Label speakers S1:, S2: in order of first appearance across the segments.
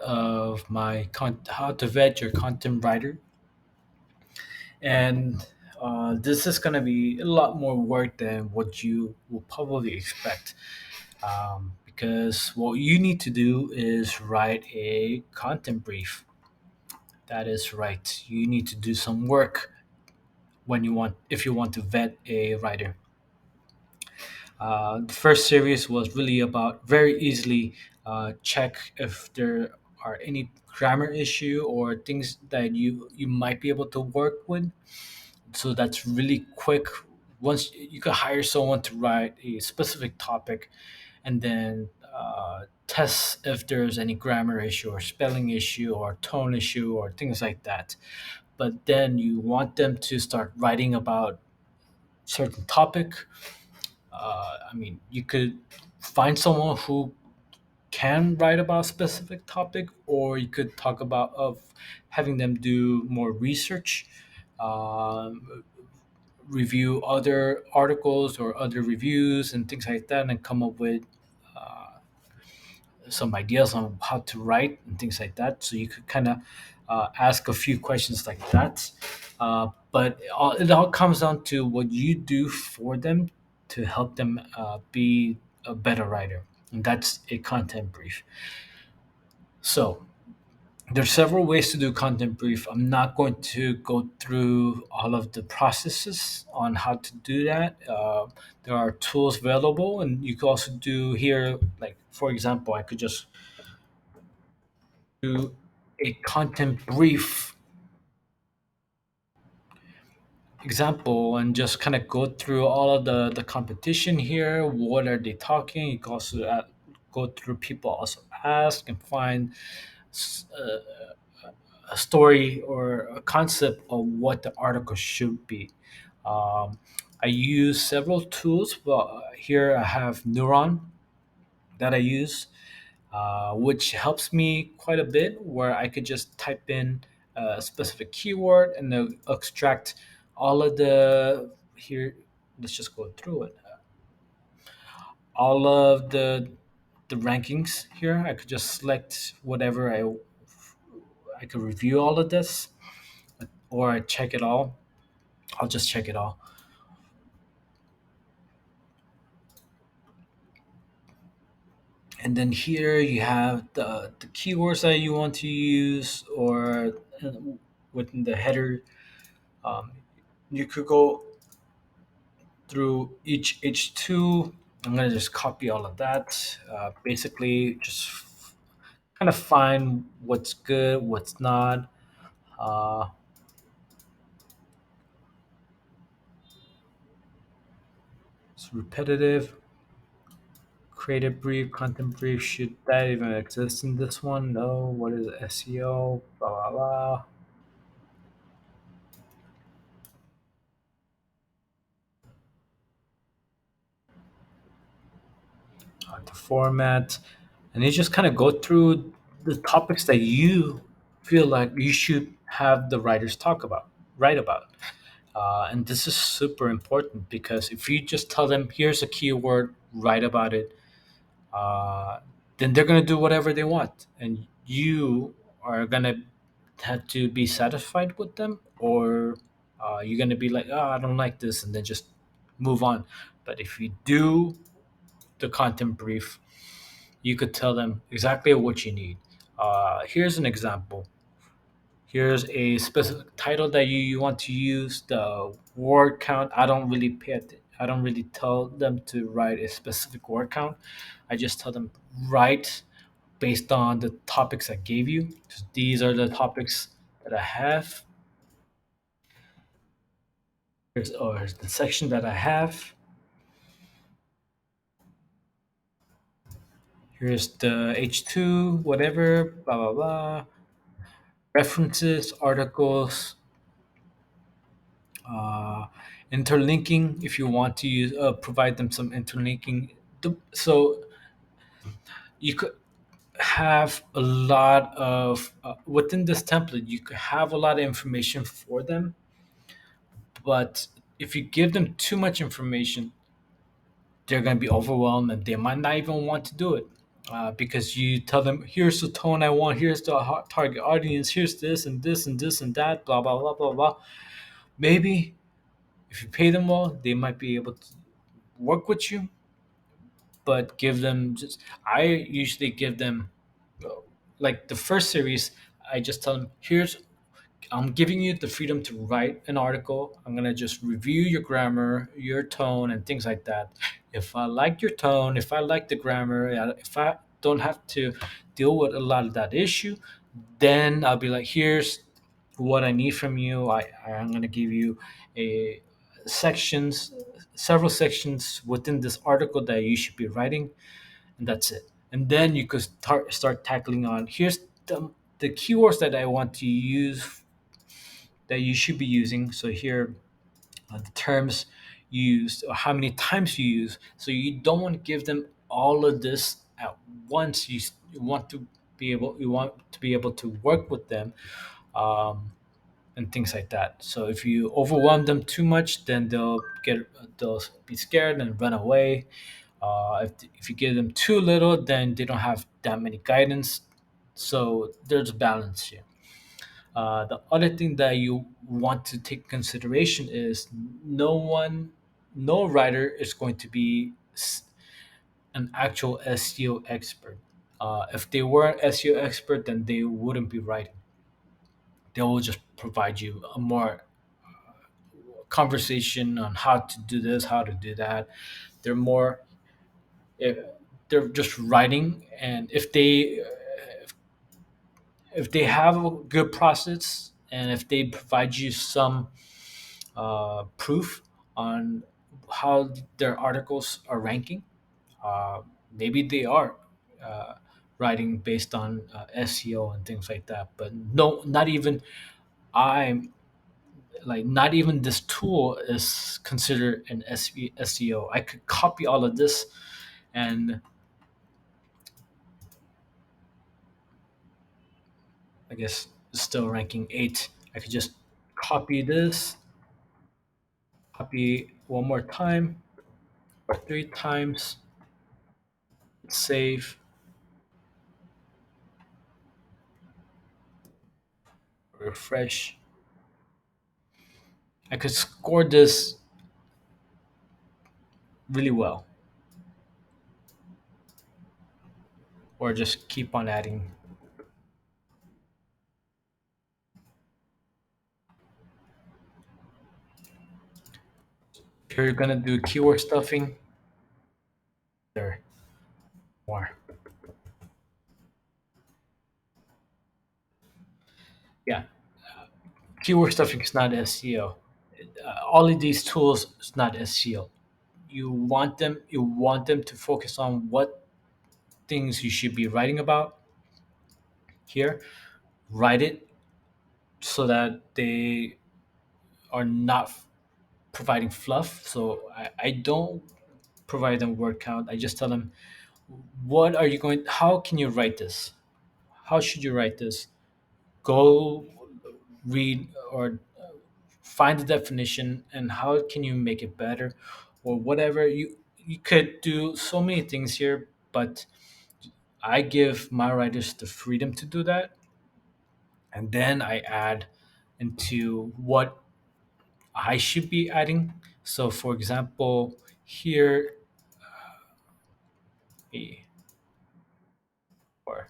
S1: of how to vet your content writer, and this is going to be a lot more work than what you will probably expect. Because what you need to do is write a content brief. That is right. You need to do some work when you want if you want to vet a writer. The first series was really about very easily check if there are any grammar issue or things that you might be able to work with. So that's really quick. Once you can hire someone to write a specific topic, and then test if there's any grammar issue or spelling issue or tone issue or things like that. But then you want them to start writing about certain topic. I mean, you could find someone who can write about a specific topic, or you could talk about of having them do more research, review other articles or other reviews and things like that, and come up with some ideas on how to write and things like that. So you could kind of ask a few questions like that. It all comes down to what you do for them to help them be a better writer. And that's a content brief. So there's several ways to do content brief. I'm not going to go through all of the processes on how to do that. There are tools available, and you can also do here, like for example, I could just do a content brief example and just kind of go through all of the competition here. What are they talking? You can also go through people also ask and find s- a story or a concept of what the article should be. Um, I use several tools, but here I have Neuron that I use, which helps me quite a bit, where I could just type in a specific keyword and then extract all of the here. Let's just go through it. All of the rankings here. I could just select whatever I could review all of this, or I check it all. I'll just check it all. And then here you have the keywords that you want to use, or uh, within the header. Um, you could go through each H2. I'm gonna just copy all of that. Basically, just kind of find what's good, what's not. Uh, it's repetitive. Create a brief, content brief. Should that even exist in this one? No. What is SEO? Blah blah blah. The format, and you just kind of go through the topics that you feel like you should have the writers write about. And this is super important because if you just tell them, here's a keyword, write about it, uh, then they're going to do whatever they want. And you are going to have to be satisfied with them, or you're going to be like, oh, I don't like this, and then just move on. But if you do the content brief, you could tell them exactly what you need. Here's an example. Here's a specific title that you want to use. The word count. I don't really tell them to write a specific word count. I just tell them write based on the topics I gave you. So these are the topics that I have. Here's or the section that I have. Here's the H2, whatever, blah blah blah. References, articles, uh, interlinking if you want to provide them some interlinking. So you could have a lot of within this template, you could have a lot of information for them, but if you give them too much information, they're going to be overwhelmed and they might not even want to do it. because you tell them, here's the tone I want, here's the target audience, here's this and this and this and that, blah blah blah blah blah. Maybe if you pay them well, they might be able to work with you, but give them just. I usually give them, like the first series. I just tell them, here's, I'm giving you the freedom to write an article. I'm gonna just review your grammar, your tone, and things like that. If I like your tone, if I like the grammar, if I don't have to deal with a lot of that issue, then I'll be like, here's what I need from you. I'm gonna give you a sections, several sections within this article that you should be writing, and that's it. And then you could start tackling on, here's the keywords that I want to use, that you should be using. So here are the terms used, or how many times you use. So you don't want to give them all of this at once. You want to be able to work with them, and things like that. So if you overwhelm them too much, then they'll be scared and run away. If you give them too little, then they don't have that many guidance. So there's a balance here. The other thing that you want to take consideration is, no one, no writer is going to be an actual SEO expert. If they were an SEO expert, then they wouldn't be writing. They will just provide you a more conversation on how to do this, how to do that. They're more, if they're just writing, and if they have a good process, and if they provide you some proof on how their articles are ranking, uh, maybe they are uh, writing based on SEO and things like that. But no, not even I'm like, not even this tool is considered an SEO. I could copy all of this, and I guess it's still ranking eight. I could just copy this, copy one more time or three times, save, refresh. I could score this really well, or just keep on adding. If you're gonna do keyword stuffing, there more. Yeah, keyword stuffing is not SEO. All of these tools is not SEO. You want them to focus on what things you should be writing about here. Write it so that they are not providing fluff. So I don't provide them word count. I just tell them, what are you going, how can you write this, how should you write this. Go read or find the definition, and how can you make it better, or whatever. You could do so many things here, but I give my writers the freedom to do that, and then I add into what I should be adding. So for example, here, eh, or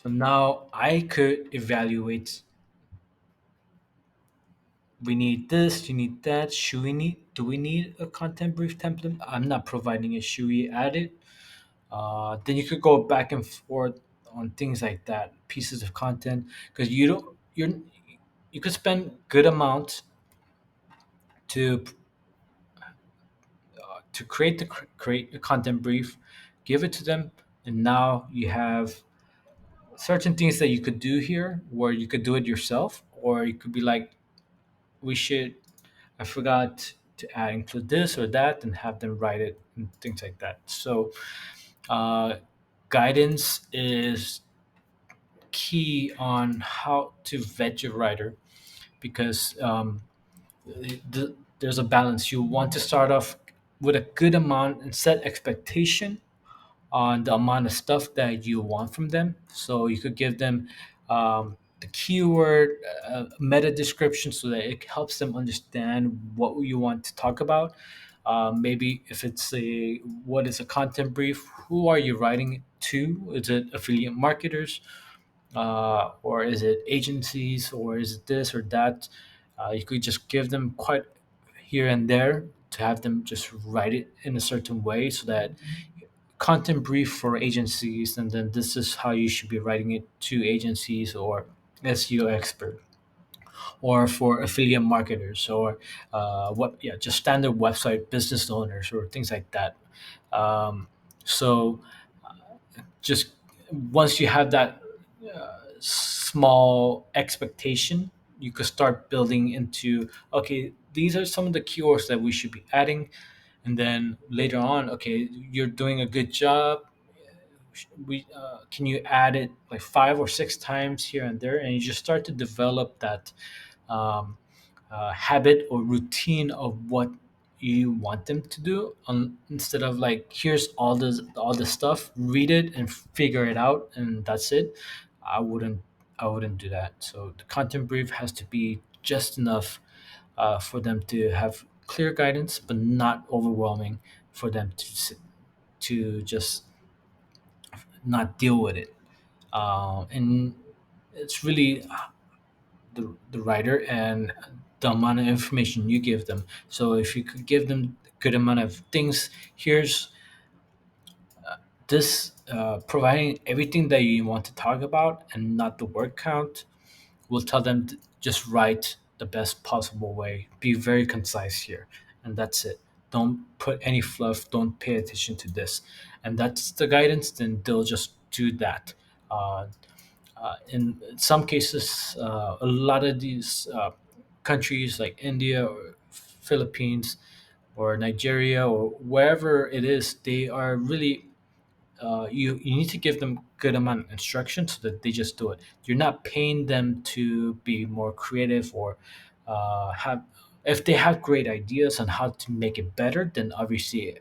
S1: so now I could evaluate, we need this, you need that. Should we need? Do we need a content brief template? I'm not providing it. Should we add it? Then you could go back and forth on things like that, pieces of content, because you could spend good amount to create create a content brief, give it to them, and now you have certain things that you could do here, where you could do it yourself, or you could be like, we should, I forgot to include this or that, and have them write it and things like that. So uh, guidance is key on how to vet your writer, because there's a balance. You want to start off with a good amount and set expectation on the amount of stuff that you want from them. So you could give them the keyword meta description so that it helps them understand what you want to talk about. Maybe if it's a what is a content brief, who are you writing it to? Is it affiliate marketers, or is it agencies, or is it this or that? You could just give them quite here and there to have them just write it in a certain way so that content brief for agencies, and then this is how you should be writing it to agencies or SEO expert, or for affiliate marketers, or what yeah just standard website business owners or things like that. So just once you have that small expectation, you could start building into, okay, these are some of the keywords that we should be adding, and then later on, okay, you're doing a good job, we can you add it like 5 or 6 times here and there, and you just start to develop that um, habit or routine of what you want them to do, instead of like, here's all the stuff, read it and figure it out and that's it. I wouldn't i wouldn't do that. So the content brief has to be just enough for them to have clear guidance, but not overwhelming for them to just not deal with it. And it's really the writer and the amount of information you give them. So if you could give them a good amount of things, here's this, providing everything that you want to talk about and not the word count, will tell them to just write the best possible way. Be very concise here, and that's it. Don't put any fluff. Don't pay attention to this, and that's the guidance. Then they'll just do that. Uh, in some cases, a lot of these countries like India or Philippines or Nigeria or wherever it is, they are really you need to give them good amount of instruction so that they just do it. You're not paying them to be more creative or have. If they have great ideas on how to make it better, then obviously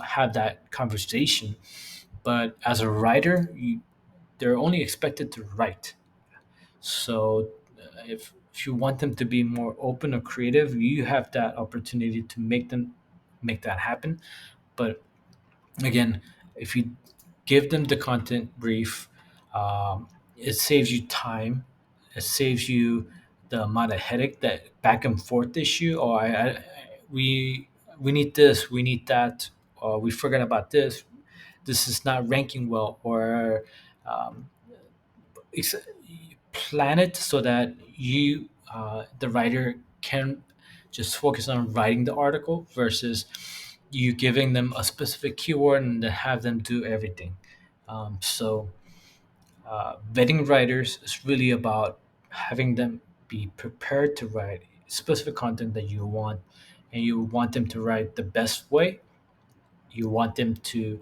S1: have that conversation. But as a writer, they're only expected to write. So if you want them to be more open or creative, you have that opportunity to make that happen. But again, if you give them the content brief, it saves you time. It saves you the amount of headache, that back and forth issue. Oh, we we need this, we need that, or we forgot about this. This is not ranking well, or um, ex- plan it so that you, the writer, can just focus on writing the article versus you giving them a specific keyword and then have them do everything. So vetting writers is really about having them be prepared to write specific content that you want, and you want them to write the best way. You want them to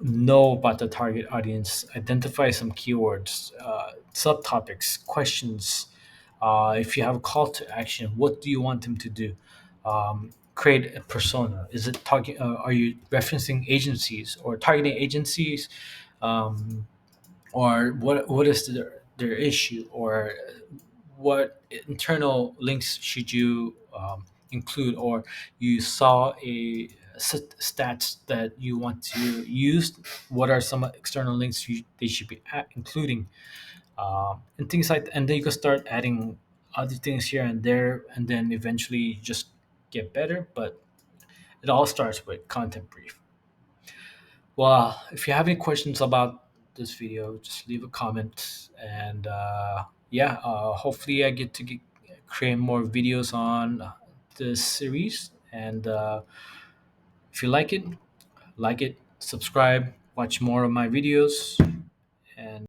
S1: know about the target audience, identify some keywords, subtopics, questions. If you have a call to action, what do you want them to do? Create a persona. Is it talking? Are you referencing agencies or targeting agencies? Um, or what is their issue, or what internal links should you include, or you saw a stats that you want to use, what are some external links they should be including, and things like and then you can start adding other things here and there, and then eventually you just get better. But it all starts with content brief. Well, if you have any questions about this video, just leave a comment. And yeah, hopefully I get to create more videos on this series. And if you like it, subscribe, watch more of my videos. And